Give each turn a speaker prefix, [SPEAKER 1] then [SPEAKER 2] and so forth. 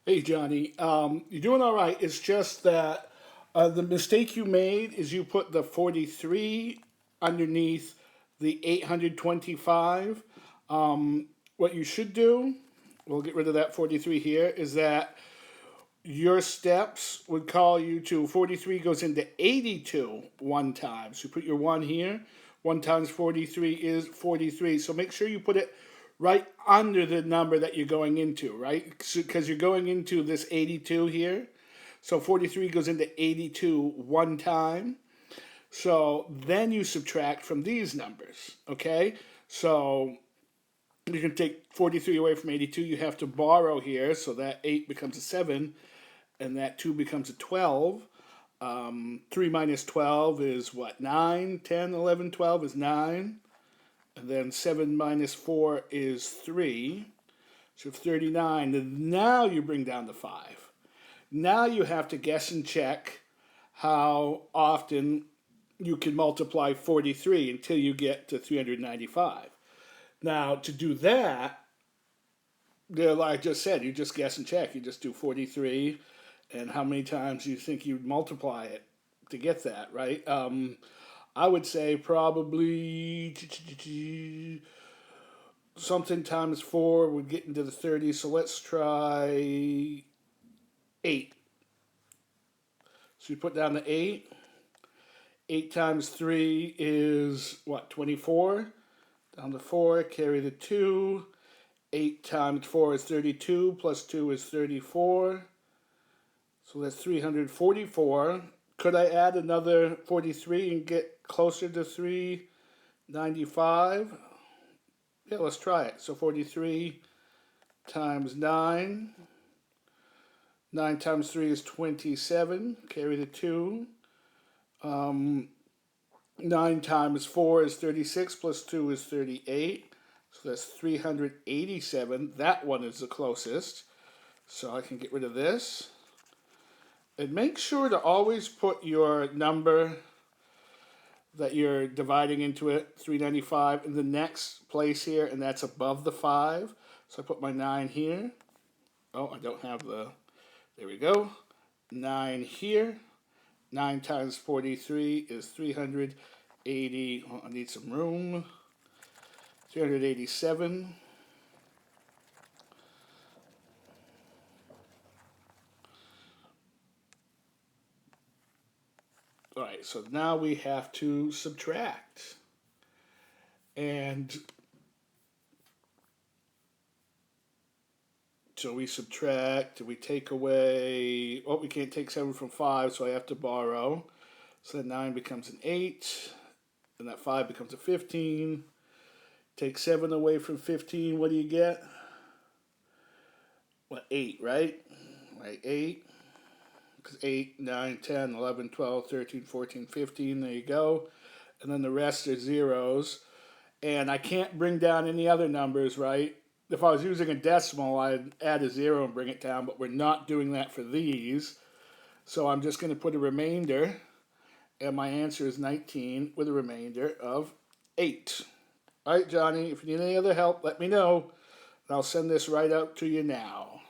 [SPEAKER 1] Hey Johnny, you're doing all right. It's just that the mistake you made is you put the 43 underneath the 825. What you should do, we'll get rid of that 43 here, is that your steps would call you to 43 goes into 82 one time. So you put your one here. 1 times 43 is 43. So make sure you put it right under the number that you're going into, right? Because you're going into this 82 here. So 43 goes into 82 one time. So then you subtract from these numbers, okay? So you can take 43 away from 82. You have to borrow here. So that 8 becomes a 7 and that 2 becomes a 12. 3 minus 12 is what? 9, 10, 11, 12 is 9. And then 7 minus 4 is 3. So 39. And now you bring down the 5. Now you have to guess and check how often you can multiply 43 until you get to 395. Now, to do that, like I just said, you just guess and check. You just do 43 and how many times you think you'd multiply it to get that, right? I would say probably something times 4 would get into the 30s. So let's try 8. So you put down the 8. 8 times 3 is what, 24? Down to 4, carry the 2. 8 times 4 is 32, plus 2 is 34. So that's 344. Could I add another 43 and get closer to 395? Yeah, let's try it. So 43 times 9. 9 times 3 is 27. Carry the 2. 9 times 4 is 36, plus 2 is 38. So that's 387. That one is the closest. So I can get rid of this. And make sure to always put your number that you're dividing into it, 395, in the next place here, and that's above the 5. So I put my 9 here. Oh, I don't have the, there we go. 9 here. 9 times 43 is 380. Oh, I need some room. 387. All right, so now we have to subtract. And so we subtract, we take away, oh, we can't take 7 from 5, so I have to borrow. So that 9 becomes an 8, and that 5 becomes a 15. Take 7 away from 15, what do you get? What, 8, right? Right, 8. Because 8, 9, 10, 11, 12, 13, 14, 15, there you go. And then the rest are zeros. And I can't bring down any other numbers, right? If I was using a decimal, I'd add a 0 and bring it down, but we're not doing that for these. So I'm just going to put a remainder, and my answer is 19 with a remainder of 8. All right, Johnny, if you need any other help, let me know, and I'll send this right out to you now.